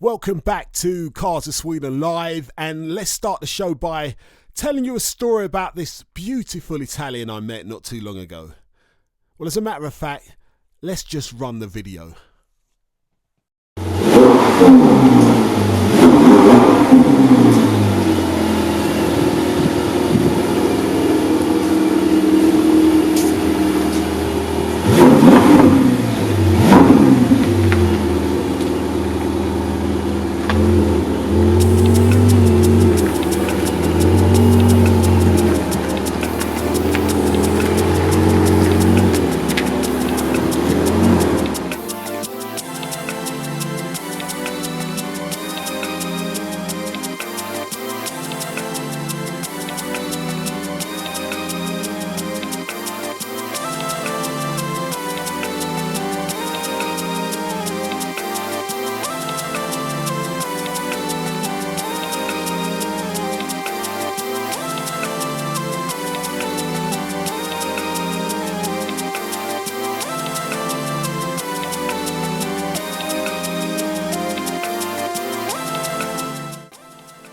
Welcome back to Cars of Sweden Live, and let's start the show by telling you a story about this beautiful Italian I met not too long ago. Well, as a matter of fact, let's just run the video.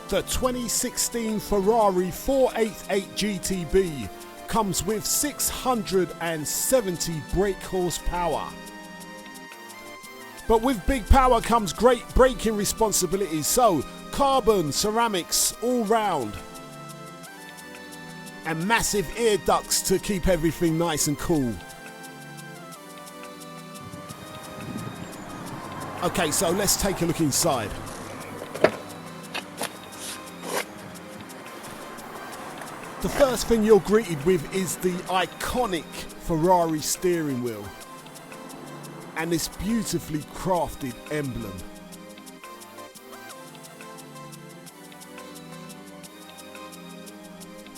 The 2016 Ferrari 488 GTB comes with 670 brake horsepower. But with big power comes great braking responsibilities, so carbon, ceramics all round. And massive air ducts to keep everything nice and cool. Okay, so let's take a look inside. The first thing you're greeted with is the iconic Ferrari steering wheel and this beautifully crafted emblem.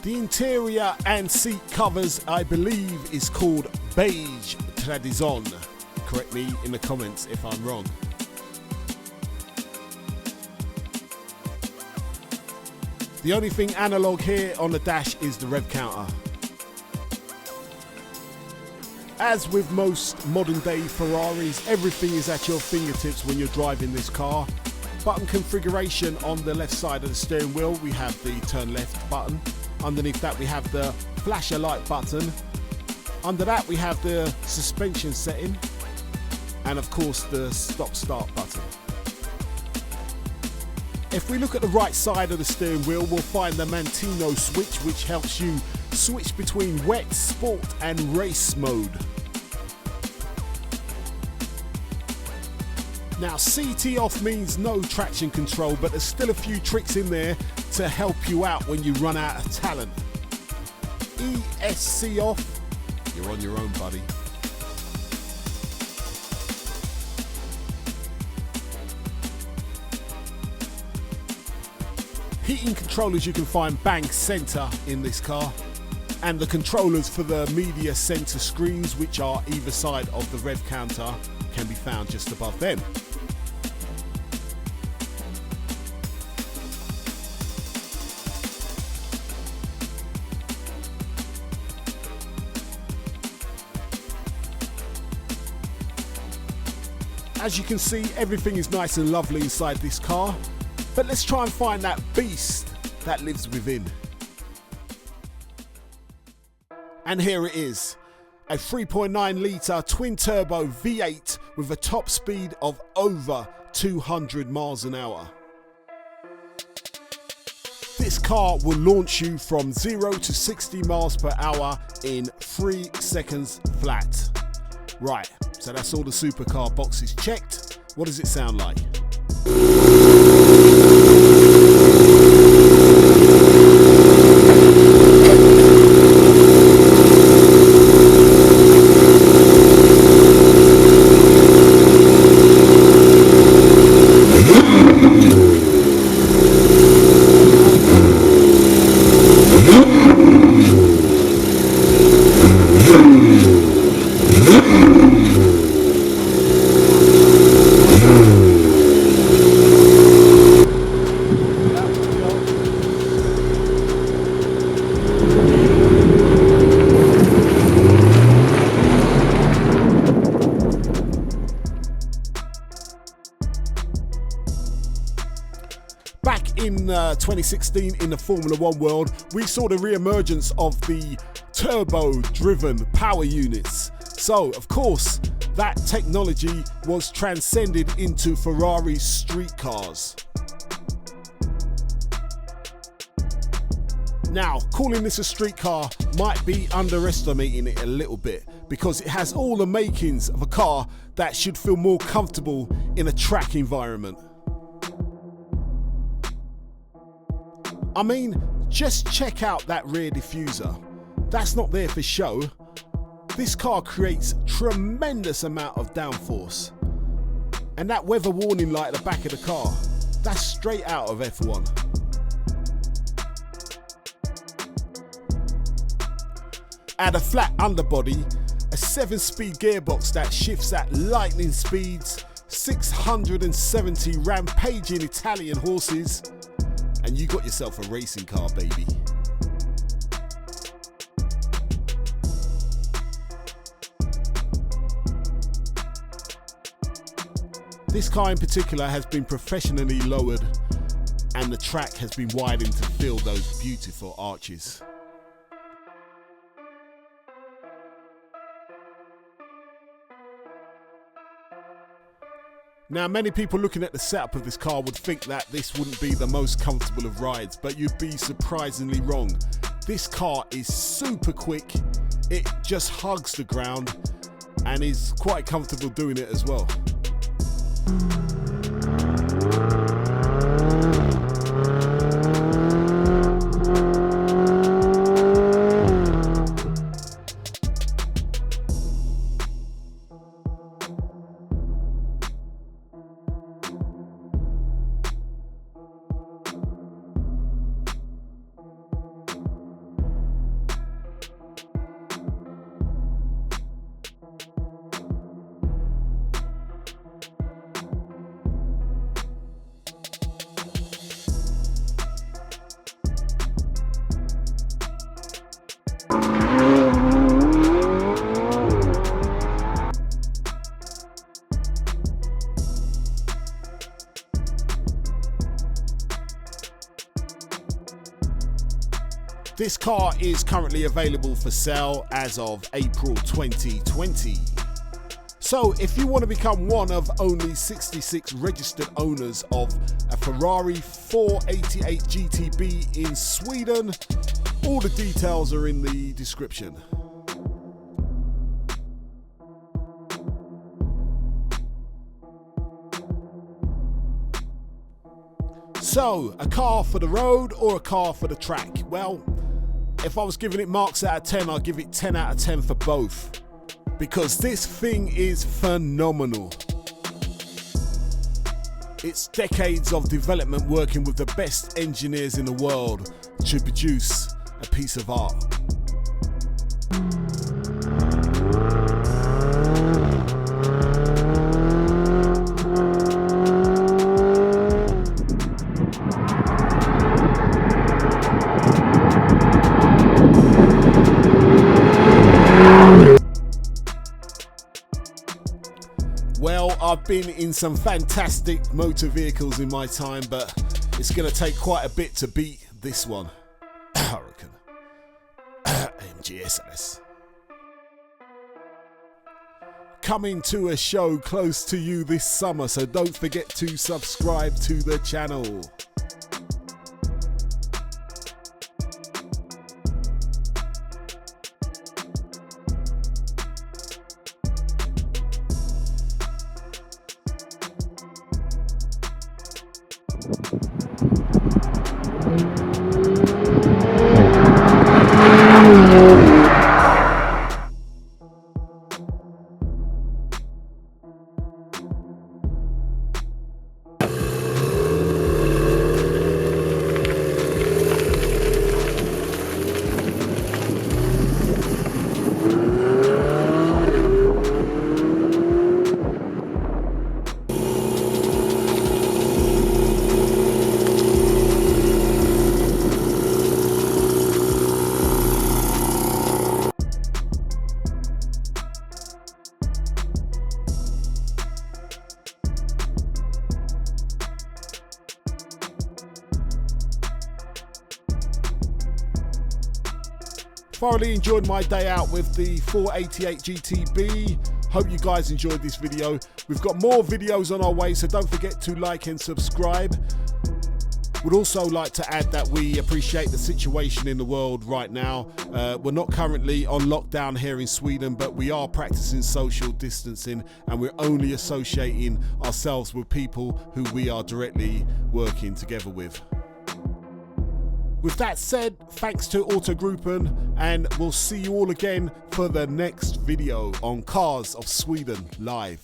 The interior and seat covers, I believe, is called beige tradition. Correct me in the comments if I'm wrong. The only thing analog here on the dash is the rev counter. As with most modern day Ferraris, everything is at your fingertips when you're driving this car. Button configuration: on the left side of the steering wheel we have the turn left button. Underneath that we have the flasher light button. Under that we have the suspension setting. And of course the stop start button. If we look at the right side of the steering wheel, we'll find the Mantino switch, which helps you switch between wet, sport and race mode. Now, CT off means no traction control, but there's still a few tricks in there to help you out when you run out of talent. ESC off, you're on your own, buddy. Heating controllers you can find bang center in this car, and the controllers for the media center screens, which are either side of the rev counter, can be found just above them. As you can see, everything is nice and lovely inside this car. But let's try and find that beast that lives within. And here it is, a 3.9 litre twin turbo V8 with a top speed of over 200 miles an hour. This car will launch you from 0 to 60 miles per hour in 3 seconds flat. Right, so that's all the supercar boxes checked. What does it sound like? in 2016 in the Formula One world, we saw the re-emergence of the turbo-driven power units. So, of course, that technology was transcended into Ferrari's street cars. Now, calling this a street car might be underestimating it a little bit, because it has all the makings of a car that should feel more comfortable in a track environment. I mean, just check out that rear diffuser. That's not there for show. This car creates tremendous amount of downforce. And that weather warning light at the back of the car, that's straight out of F1. Add a flat underbody, a 7-speed gearbox that shifts at lightning speeds, 670 rampaging Italian horses, and you got yourself a racing car, baby. This car in particular has been professionally lowered, and the track has been widened to fill those beautiful arches. Now, many people looking at the setup of this car would think that this wouldn't be the most comfortable of rides, but you'd be surprisingly wrong. This car is super quick, it just hugs the ground, and is quite comfortable doing it as well. This car is currently available for sale as of April 2020. So if you want to become one of only 66 registered owners of a Ferrari 488 GTB in Sweden, all the details are in the description. So, a car for the road or a car for the track? Well, if I was giving it marks out of 10, I'd give it 10 out of 10 for both. Because this thing is phenomenal. It's decades of development working with the best engineers in the world to produce a piece of art. Well, I've been in some fantastic motor vehicles in my time, but it's going to take quite a bit to beat this one, I reckon. MGSLS. Coming to a show close to you this summer, so don't forget to subscribe to the channel. Thoroughly enjoyed my day out with the 488 GTB. Hope you guys enjoyed this video. We've got more videos on our way, so don't forget to like and subscribe. Would also like to add that we appreciate the situation in the world right now. We're not currently on lockdown here in Sweden, but we are practicing social distancing, and we're only associating ourselves with people who we are directly working together with. With that said, thanks to Autogruppen, and we'll see you all again for the next video on Cars of Sweden Live.